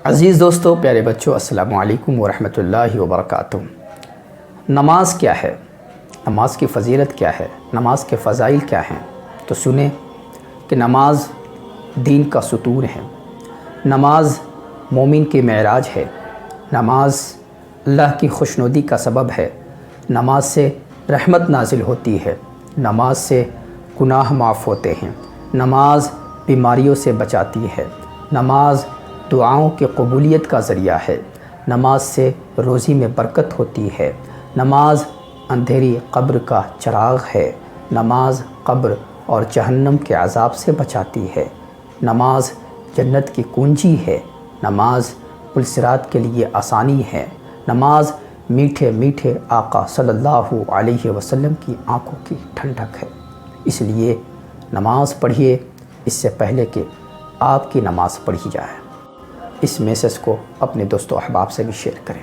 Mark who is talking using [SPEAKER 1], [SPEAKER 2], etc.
[SPEAKER 1] عزیز دوستو، پیارے بچوں، السلام علیکم ورحمۃ اللہ وبرکاتہ۔ نماز کیا ہے؟ نماز کی فضیلت کیا ہے؟ نماز کے فضائل کیا ہیں؟ تو سنیں کہ نماز دین کا ستون ہے، نماز مومن کی معراج ہے، نماز اللہ کی خوشنودی کا سبب ہے، نماز سے رحمت نازل ہوتی ہے، نماز سے گناہ معاف ہوتے ہیں، نماز بیماریوں سے بچاتی ہے، نماز دعاؤں کی قبولیت کا ذریعہ ہے، نماز سے روزی میں برکت ہوتی ہے، نماز اندھیری قبر کا چراغ ہے، نماز قبر اور جہنم کے عذاب سے بچاتی ہے، نماز جنت کی کنجی ہے، نماز پلسرات کے لیے آسانی ہے، نماز میٹھے میٹھے آقا صلی اللہ علیہ وسلم کی آنکھوں کی ٹھنڈک ہے۔ اس لیے نماز پڑھیے اس سے پہلے کہ آپ کی نماز پڑھی جائے۔ اس میسج کو اپنے دوست و احباب سے بھی شیئر کریں۔